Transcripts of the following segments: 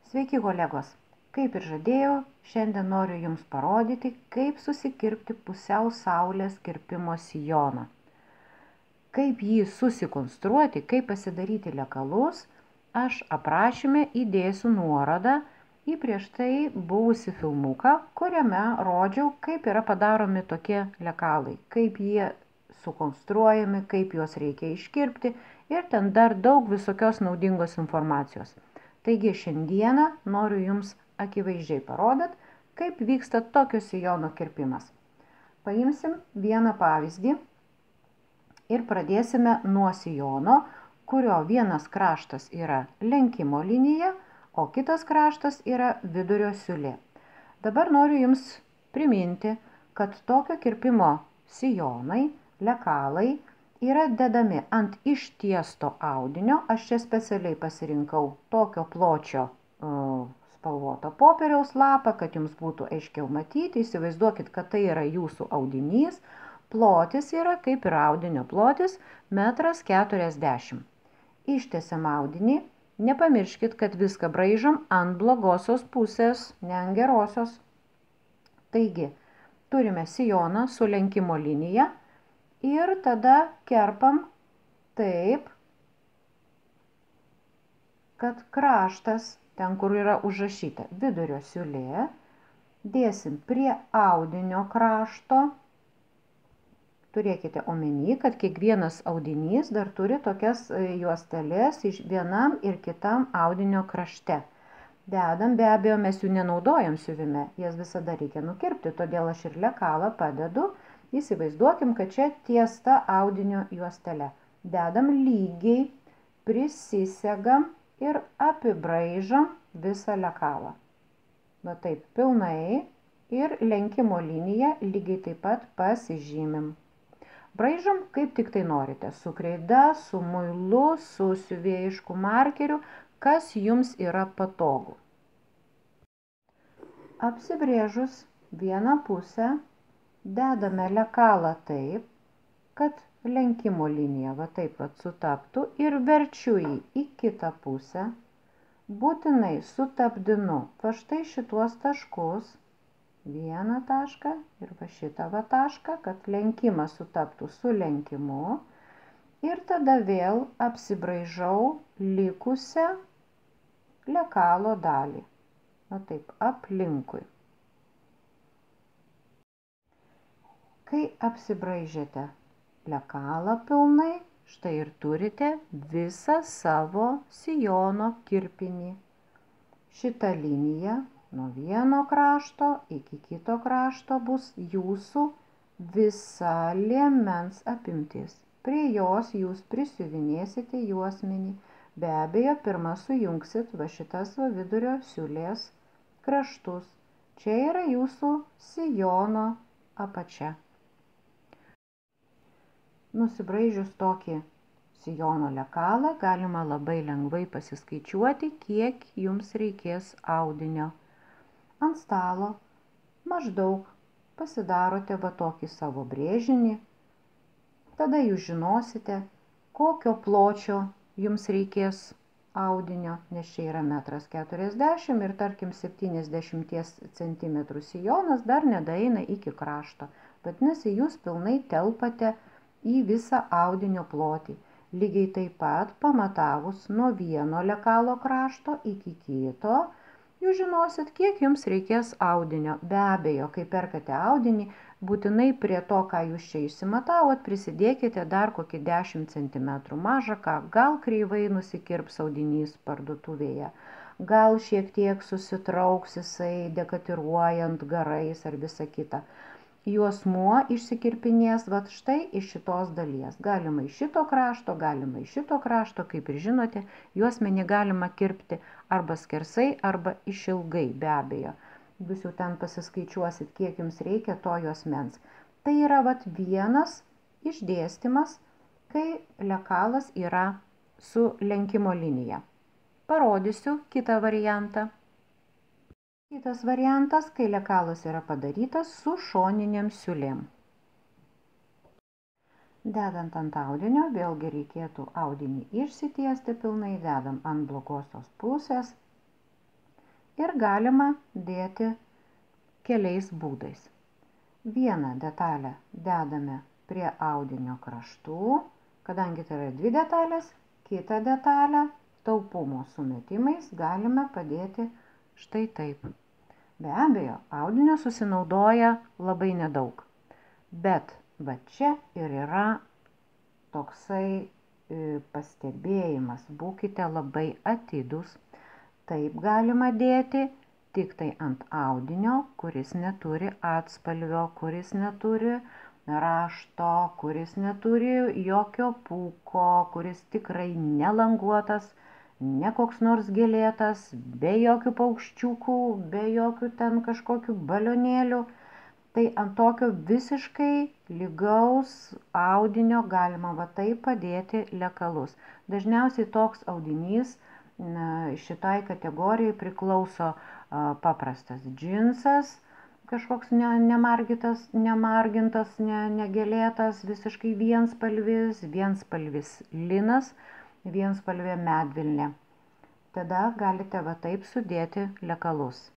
Sveiki kolegos, kaip ir žadėjau, šiandien noriu Jums parodyti, kaip susikirpti pusiau saulės kirpimo sijoną. Kaip jį susikonstruoti, kaip pasidaryti lekalus, aš aprašyme įdėsiu nuorodą į prieš tai buvusį filmuką, kuriame rodžiau, kaip yra padaromi tokie lekalai, kaip jie sukonstruojami, kaip juos reikia iškirpti ir ten dar daug visokios naudingos informacijos. Taigi šiandieną noriu Jums akivaizdžiai parodyt, kaip vyksta tokio sijono kirpimas. Paimsim vieną pavyzdį ir pradėsime nuo sijono, kurio vienas kraštas yra lenkimo linija, o kitas kraštas yra vidurio siūlė. Dabar noriu Jums priminti, kad tokio kirpimo sijonai, lekalai yra dedami ant ištiesto audinio. Aš čia specialiai pasirinkau tokio pločio spalvoto popieriaus lapą, kad jums būtų aiškiau matyti. Įsivaizduokit, kad tai yra jūsų audinys. Plotis yra, kaip ir audinio plotis, 1,40 m. Ištiesiam audinį. Nepamirškit, kad viską braižom ant blogosios pusės, ne ant gerosios. Taigi, turime sijoną su lenkimo linija. Ir tada kerpam taip, kad kraštas, ten kur yra užrašyta vidurio siūlė, dėsim prie audinio krašto. Turėkite omeny, kad kiekvienas audinys dar turi tokias juosteles iš vienam ir kitam audinio krašte. Dedam, be abejo, mes jų nenaudojam siuvime, jas visada reikia nukirpti, todėl aš ir lekalą padedu. Įsivaizduokim, kad čia tiesta audinio juostelė. Dedam lygiai, prisisegam ir apibraižam visą lekalą. Va taip pilnai ir lenkimo liniją lygiai taip pat pasižymim. Braižom kaip tik tai norite, su kreida, su muilu, su siuvėjišku markeriu, kas jums yra patogu. Apsibrėžus vieną pusę, dedame lekalą taip, kad lenkimo linija va taip pat sutaptų ir verčiu jį į kitą pusę. Būtinai sutapdinu va štai šituos taškus, vieną tašką ir va šitą va tašką, kad lenkimas sutaptų su lenkimu. Ir tada vėl apsibraižau likusią lekalo dalį. Va taip, aplinkui. Kai apsibraižėte lekalą pilnai, štai ir turite visą savo sijono kirpinį. Šita linija nuo vieno krašto iki kito krašto bus jūsų visa liemens apimtis. Prie jos jūs prisiuvinėsite juosmenį. Be abejo, pirmą sujungsit va šitas va vidurio siūlės kraštus. Čia yra jūsų sijono apačia. Nusibraižius tokį sijono lekalą, galima labai lengvai pasiskaičiuoti, kiek jums reikės audinio. Ant stalo maždaug pasidarote va tokį savo brėžinį. Tada jūs žinosite, kokio pločio jums reikės audinio, nes čia yra 1,40 m ir tarkim 70 cm sijonas dar nedaeina iki krašto. Vadinasi, jūs pilnai telpate į visą audinio plotį. Lygiai taip pat pamatavus nuo vieno lekalo krašto iki kito, jūs žinosit, kiek jums reikės audinio. Be abejo, kai perkate audinį, būtinai prie to, ką jūs čia išsimatavot, prisidėkite dar kokį 10 cm mažą, gal kreivai nusikirps audinys parduotuvėje, gal šiek tiek susitrauks jisai dekatiruojant garais ar visa kita. Juosmuo išsikirpinės vat štai iš šitos dalies. Galima iš šito krašto, galima iš šito krašto, kaip ir žinote, juosmenį galima kirpti arba skersai, arba išilgai, be abejo. Jūs jau ten pasiskaičiuosit, kiek jums reikia to juosmens. Tai yra vat vienas išdėstymas, kai lekalas yra su lenkimo linija. Parodysiu kitą variantą. Kitas variantas, kai lekalas yra padarytas su šoninėm siūlėm. Dedant ant audinio, vėlgi reikėtų audinį išsitiesti pilnai, dedam ant blogosios pusės. ir galima dėti keliais būdais. Vieną detalę dedame prie audinio kraštų, kadangi tai yra 2 detalės, kitą detalę taupumo sumetimais galime padėti štai taip. Be abejo, audinio susinaudoja labai nedaug, bet va čia ir yra toksai pastebėjimas, būkite labai atidūs. Taip galima dėti tik tai ant audinio, kuris neturi atspalvio, kuris neturi rašto, kuris neturi jokio pūko, kuris tikrai nelanguotas, ne koks nors gėlėtas, be jokių paukščiukų, be jokių ten kažkokių balionėlių. Tai ant tokio visiškai lygaus audinio galima va taip padėti lekalus. Dažniausiai toks audinys šitai kategorijai priklauso paprastas džinsas, kažkoks nemargintas, negėlėtas, visiškai vienspalvis linas, vienspalvė medvilnė. Tada galite va taip sudėti lekalus.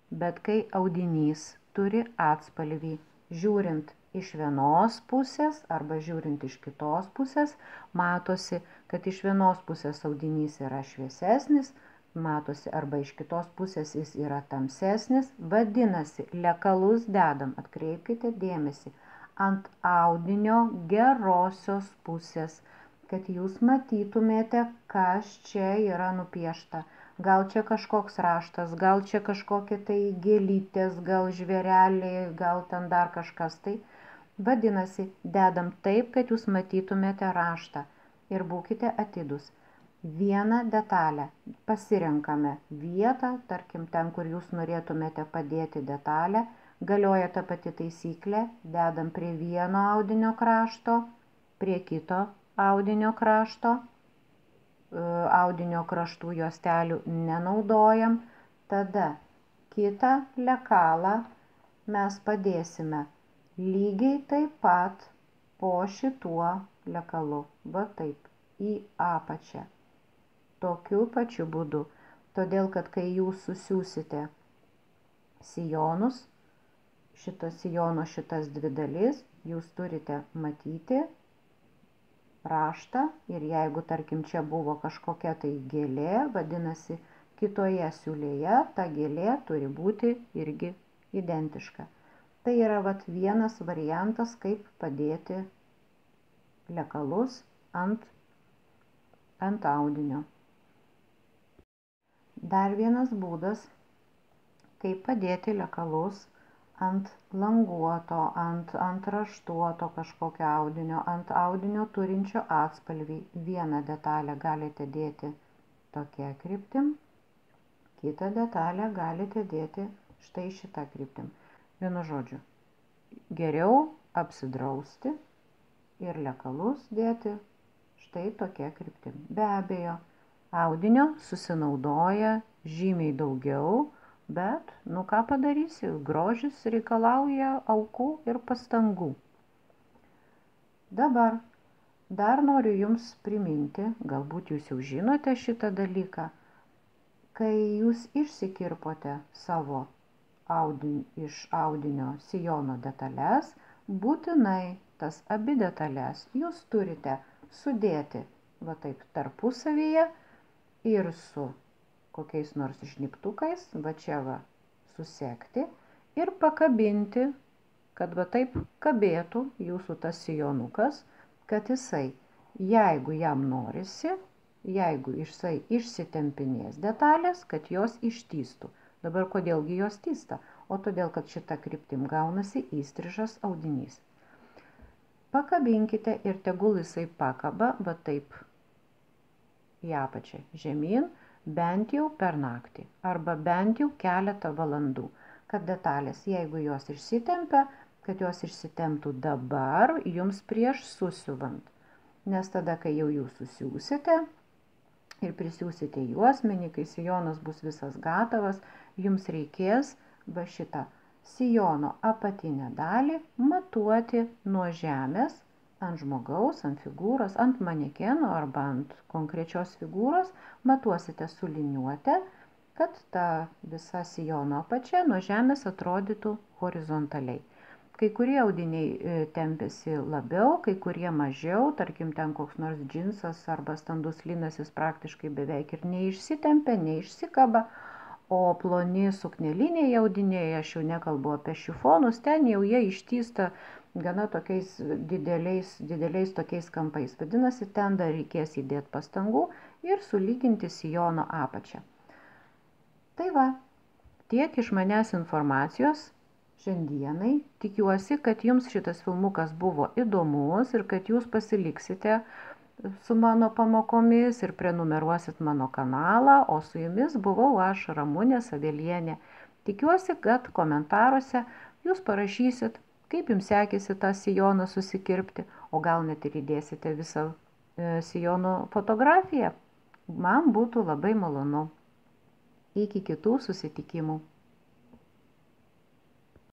Bet kai audinys turi atspalvį, žiūrint iš vienos pusės arba žiūrint iš kitos pusės, matosi, kad iš vienos pusės audinys yra šviesesnis, matosi, arba iš kitos pusės jis yra tamsesnis. Vadinasi, lekalus dedam, atkreipkite dėmesį, ant audinio gerosios pusės, kad jūs matytumėte, kas čia yra nupiešta. Gal čia kažkoks raštas, gal čia kažkokie tai gėlytės, gal žvėreliai, gal ten dar kažkas tai. Vadinasi, dedam taip, kad jūs matytumėte raštą ir būkite atidūs. Vieną detalę pasirenkame vietą, tarkim ten, kur jūs norėtumėte padėti detalę, galioja ta pati taisyklė, dedam prie vieno audinio krašto, prie kito audinio krašto. Audinio kraštų juostelių nenaudojam, tada kitą lekalą mes padėsime lygiai taip pat po šituo lekalu, va taip, į apačią. Tokiu pačiu būdu, todėl kad kai jūs susiūsite sijonus, šitas 2 dalis, jūs turite matyti raštą ir jeigu, tarkim, čia buvo kažkokia tai gėlė, vadinasi, kitoje siūlėje ta gėlė turi būti irgi identiška. Tai yra vat vienas variantas, kaip padėti lekalus ant audinio. Dar vienas būdas, kaip padėti lekalus ant languoto, ant raštuoto kažkokio audinio, ant audinio turinčio atspalvį. Vieną detalę galite dėti tokia kryptim, kitą detalę galite dėti štai šitą kryptim. Vienu žodžiu, geriau apsidrausti ir lekalus dėti štai tokia kryptim. Be abejo, audinio susinaudoja žymiai daugiau, bet, ką padarysi, grožis reikalauja aukų ir pastangų. Dabar dar noriu jums priminti, galbūt jūs jau žinote šitą dalyką, kai jūs išsikirpote savo iš audinio sijono detalės, būtinai tas abi detalės jūs turite sudėti va taip tarpusavyje ir su kokiais nors žnybtukais, va čia va susekti ir pakabinti, kad va taip kabėtų jūsų tas sijonukas, kad jisai, jeigu jam norisi, jeigu jisai išsitempinės detalės, kad jos ištįstų. Dabar kodėlgi jos tysta? O todėl, kad šita kryptim gaunasi įstrižas audinys. Pakabinkite ir tegul jisai pakaba, va taip į apačią žemyn, bent jau per naktį arba bent jau keletą valandų, kad detalės, jeigu jos išsitempia, kad jos išsitemptų dabar jums prieš susiuvant. Nes tada, kai jau jūs susiūsite ir prisiūsite juosmenį, kai sijonas bus visas gatavas, jums reikės va šitą sijono apatinę dalį matuoti nuo žemės ant žmogaus, ant figūros, ant manekeno arba ant konkrečios figūros, matuosite su liniuote, kad ta visa sijono apačia nuo žemės atrodytų horizontaliai. Kai kurie audiniai tempiasi labiau, kai kurie mažiau, tarkim ten koks nors džinsas arba standus linas, jis praktiškai beveik ir neišsitempia, neišsikaba, o ploni sukneliniai audiniai, aš jau nekalbu apie šifonus, ten jau jie ištįsta gana tokiais dideliais tokiais kampais. Vadinasi, ten dar reikės įdėti pastangų ir sulyginti sijono apačią. Tai va, tiek iš manęs informacijos šiandienai. Tikiuosi, kad jums šitas filmukas buvo įdomus ir kad jūs pasiliksite su mano pamokomis ir prenumeruosit mano kanalą, o su jumis buvau aš, Ramunė Savelienė. Tikiuosi, kad komentaruose jūs parašysit, kaip jums sekėsi tą sijoną susikirpti, o gal net ir įdėsite visą sijono fotografiją. Man būtų labai malonu. Iki kitų susitikimų.